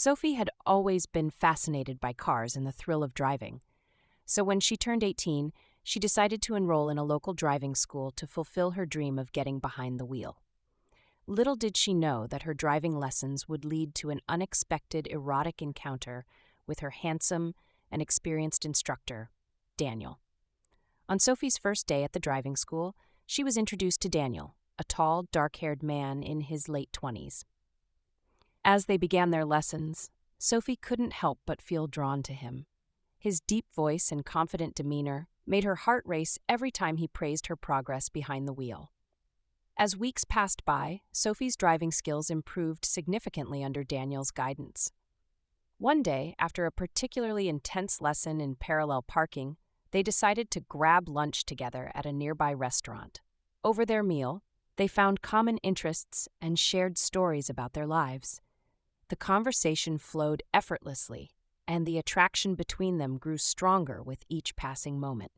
Sophie had always been fascinated by cars and the thrill of driving. So when she turned 18, she decided to enroll in a local driving school to fulfill her dream of getting behind the wheel. Little did she know that her driving lessons would lead to an unexpected erotic encounter with her handsome and experienced instructor, Daniel. On Sophie's first day at the driving school, she was introduced to Daniel, a tall, dark-haired man in his late 20s. As they began their lessons, Sophie couldn't help but feel drawn to him. His deep voice and confident demeanor made her heart race every time he praised her progress behind the wheel. As weeks passed by, Sophie's driving skills improved significantly under Daniel's guidance. One day, after a particularly intense lesson in parallel parking, they decided to grab lunch together at a nearby restaurant. Over their meal, they found common interests and shared stories about their lives. The conversation flowed effortlessly, and the attraction between them grew stronger with each passing moment.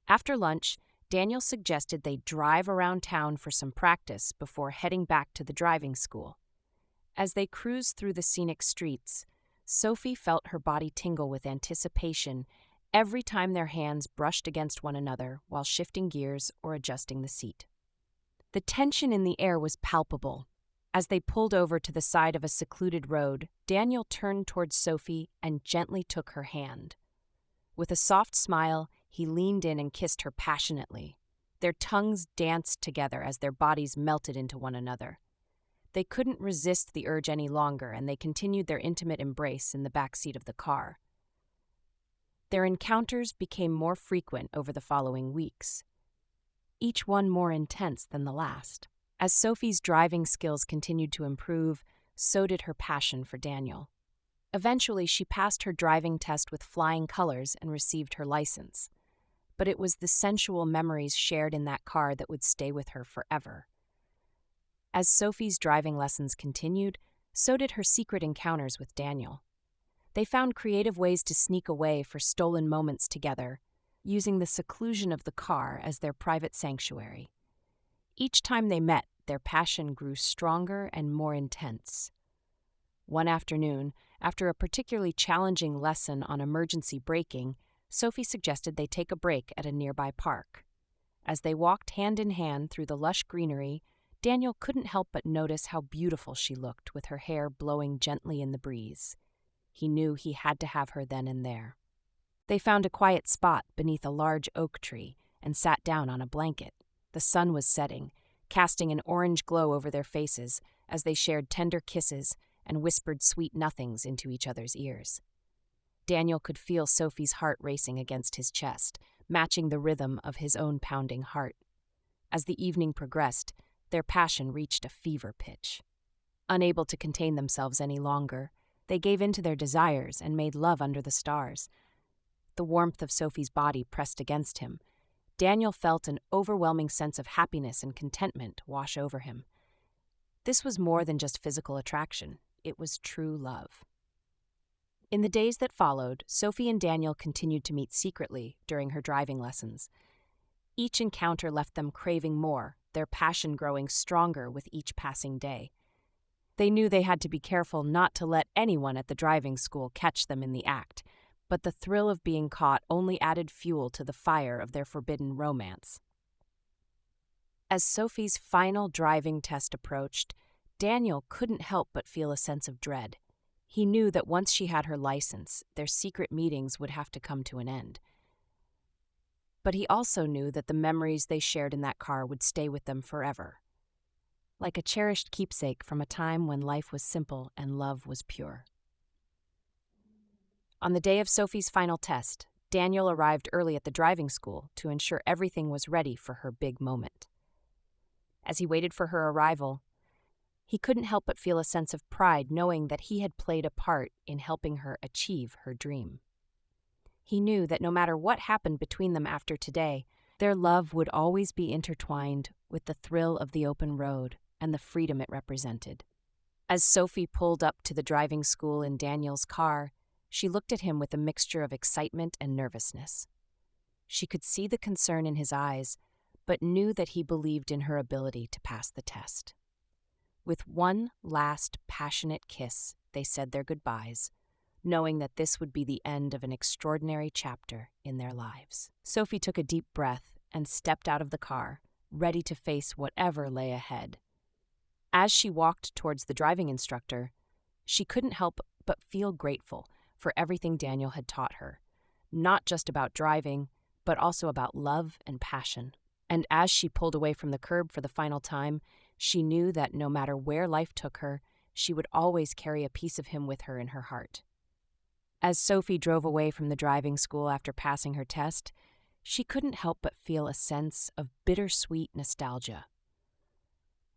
After lunch, Daniel suggested they drive around town for some practice before heading back to the driving school. As they cruised through the scenic streets, Sophie felt her body tingle with anticipation every time their hands brushed against one another while shifting gears or adjusting the seat. The tension in the air was palpable. As they pulled over to the side of a secluded road, Daniel turned towards Sophie and gently took her hand. With a soft smile, he leaned in and kissed her passionately. Their tongues danced together as their bodies melted into one another. They couldn't resist the urge any longer, and they continued their intimate embrace in the back seat of the car. Their encounters became more frequent over the following weeks, each one more intense than the last. As Sophie's driving skills continued to improve, so did her passion for Daniel. Eventually, she passed her driving test with flying colors and received her license. But it was the sensual memories shared in that car that would stay with her forever. As Sophie's driving lessons continued, so did her secret encounters with Daniel. They found creative ways to sneak away for stolen moments together, using the seclusion of the car as their private sanctuary. Each time they met, their passion grew stronger and more intense. One afternoon, after a particularly challenging lesson on emergency braking, Sophie suggested they take a break at a nearby park. As they walked hand in hand through the lush greenery, Daniel couldn't help but notice how beautiful she looked with her hair blowing gently in the breeze. He knew he had to have her then and there. They found a quiet spot beneath a large oak tree and sat down on a blanket. The sun was setting, casting an orange glow over their faces as they shared tender kisses and whispered sweet nothings into each other's ears. Daniel could feel Sophie's heart racing against his chest, matching the rhythm of his own pounding heart. As the evening progressed, their passion reached a fever pitch. Unable to contain themselves any longer, they gave in to their desires and made love under the stars. The warmth of Sophie's body pressed against him. Daniel felt an overwhelming sense of happiness and contentment wash over him. This was more than just physical attraction. It was true love. In the days that followed, Sophie and Daniel continued to meet secretly during her driving lessons. Each encounter left them craving more, their passion growing stronger with each passing day. They knew they had to be careful not to let anyone at the driving school catch them in the act, but the thrill of being caught only added fuel to the fire of their forbidden romance. As Sophie's final driving test approached, Daniel couldn't help but feel a sense of dread. He knew that once she had her license, their secret meetings would have to come to an end. But he also knew that the memories they shared in that car would stay with them forever, like a cherished keepsake from a time when life was simple and love was pure. On the day of Sophie's final test, Daniel arrived early at the driving school to ensure everything was ready for her big moment. As he waited for her arrival, he couldn't help but feel a sense of pride knowing that he had played a part in helping her achieve her dream. He knew that no matter what happened between them after today, their love would always be intertwined with the thrill of the open road and the freedom it represented. As Sophie pulled up to the driving school in Daniel's car, she looked at him with a mixture of excitement and nervousness. She could see the concern in his eyes, but knew that he believed in her ability to pass the test. With one last passionate kiss, they said their goodbyes, knowing that this would be the end of an extraordinary chapter in their lives. Sophie took a deep breath and stepped out of the car, ready to face whatever lay ahead. As she walked towards the driving instructor, she couldn't help but feel grateful for everything Daniel had taught her, not just about driving, but also about love and passion. And as she pulled away from the curb for the final time, she knew that no matter where life took her, she would always carry a piece of him with her in her heart. As Sophie drove away from the driving school after passing her test, she couldn't help but feel a sense of bittersweet nostalgia.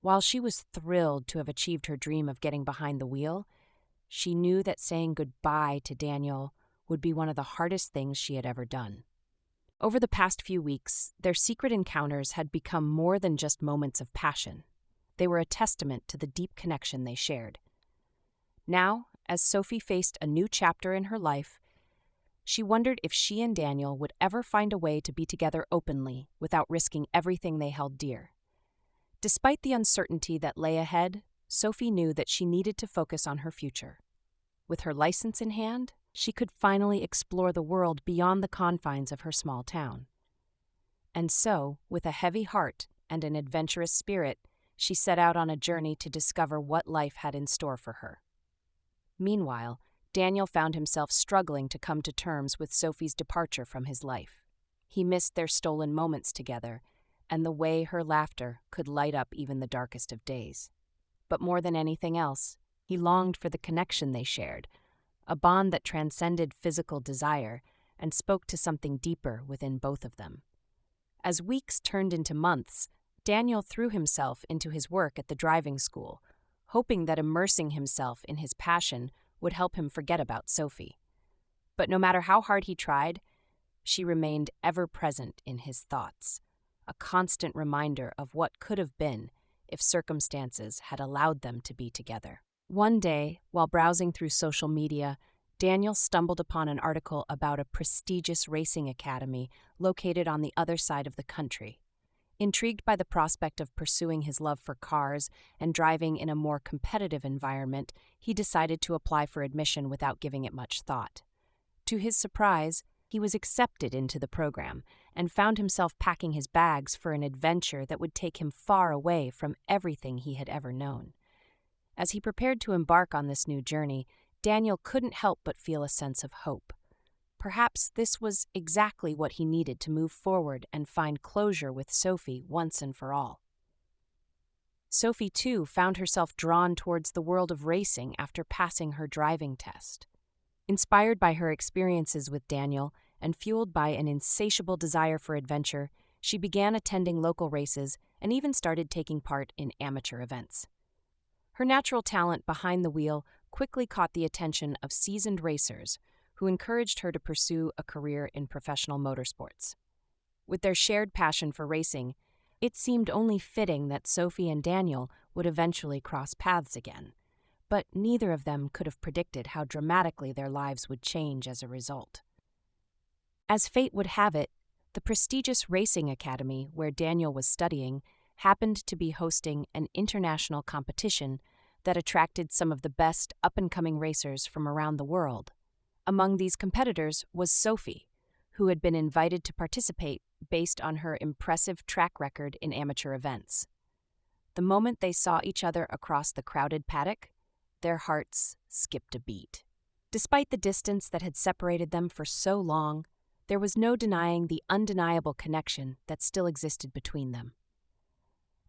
While she was thrilled to have achieved her dream of getting behind the wheel, she knew that saying goodbye to Daniel would be one of the hardest things she had ever done. Over the past few weeks, their secret encounters had become more than just moments of passion. They were a testament to the deep connection they shared. Now, as Sophie faced a new chapter in her life, she wondered if she and Daniel would ever find a way to be together openly without risking everything they held dear. Despite the uncertainty that lay ahead, Sophie knew that she needed to focus on her future. With her license in hand, she could finally explore the world beyond the confines of her small town. And so, with a heavy heart and an adventurous spirit, she set out on a journey to discover what life had in store for her. Meanwhile, Daniel found himself struggling to come to terms with Sophie's departure from his life. He missed their stolen moments together, and the way her laughter could light up even the darkest of days. But more than anything else, he longed for the connection they shared, a bond that transcended physical desire and spoke to something deeper within both of them. As weeks turned into months, Daniel threw himself into his work at the driving school, hoping that immersing himself in his passion would help him forget about Sophie. But no matter how hard he tried, she remained ever present in his thoughts, a constant reminder of what could have been if circumstances had allowed them to be together. One day, while browsing through social media, Daniel stumbled upon an article about a prestigious racing academy located on the other side of the country. Intrigued by the prospect of pursuing his love for cars and driving in a more competitive environment, he decided to apply for admission without giving it much thought. To his surprise, he was accepted into the program and found himself packing his bags for an adventure that would take him far away from everything he had ever known. As he prepared to embark on this new journey, Daniel couldn't help but feel a sense of hope. Perhaps this was exactly what he needed to move forward and find closure with Sophie once and for all. Sophie, too, found herself drawn towards the world of racing after passing her driving test. Inspired by her experiences with Daniel and fueled by an insatiable desire for adventure, she began attending local races and even started taking part in amateur events. Her natural talent behind the wheel quickly caught the attention of seasoned racers who encouraged her to pursue a career in professional motorsports. With their shared passion for racing, it seemed only fitting that Sophie and Daniel would eventually cross paths again, but neither of them could have predicted how dramatically their lives would change as a result. As fate would have it, the prestigious racing academy where Daniel was studying happened to be hosting an international competition that attracted some of the best up-and-coming racers from around the world. Among these competitors was Sophie, who had been invited to participate based on her impressive track record in amateur events. The moment they saw each other across the crowded paddock, their hearts skipped a beat. Despite the distance that had separated them for so long, there was no denying the undeniable connection that still existed between them.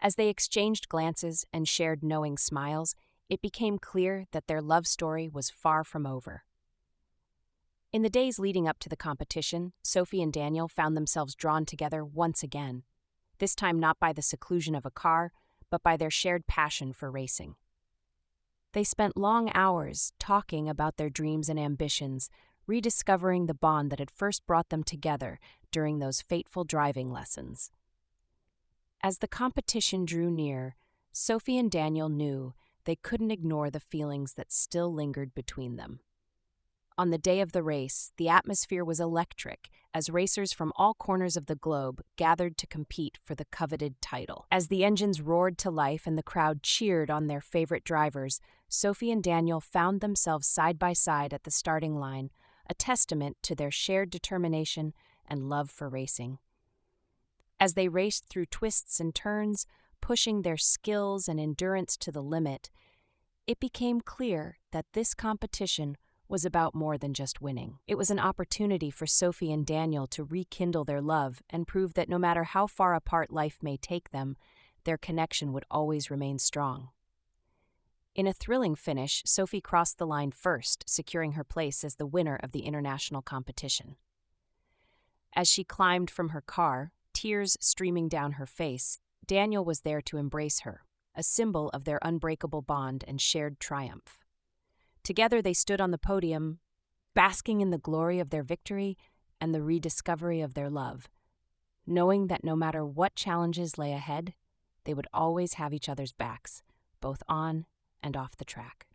As they exchanged glances and shared knowing smiles, it became clear that their love story was far from over. In the days leading up to the competition, Sophie and Daniel found themselves drawn together once again, this time not by the seclusion of a car, but by their shared passion for racing. They spent long hours talking about their dreams and ambitions, rediscovering the bond that had first brought them together during those fateful driving lessons. As the competition drew near, Sophie and Daniel knew they couldn't ignore the feelings that still lingered between them. On the day of the race, the atmosphere was electric as racers from all corners of the globe gathered to compete for the coveted title. As the engines roared to life and the crowd cheered on their favorite drivers, Sophie and Daniel found themselves side by side at the starting line, a testament to their shared determination and love for racing. As they raced through twists and turns, pushing their skills and endurance to the limit, it became clear that this competition was about more than just winning. It was an opportunity for Sophie and Daniel to rekindle their love and prove that no matter how far apart life may take them, their connection would always remain strong. In a thrilling finish, Sophie crossed the line first, securing her place as the winner of the international competition. As she climbed from her car, tears streaming down her face, Daniel was there to embrace her, a symbol of their unbreakable bond and shared triumph. Together they stood on the podium, basking in the glory of their victory and the rediscovery of their love, knowing that no matter what challenges lay ahead, they would always have each other's backs, both on and off the track.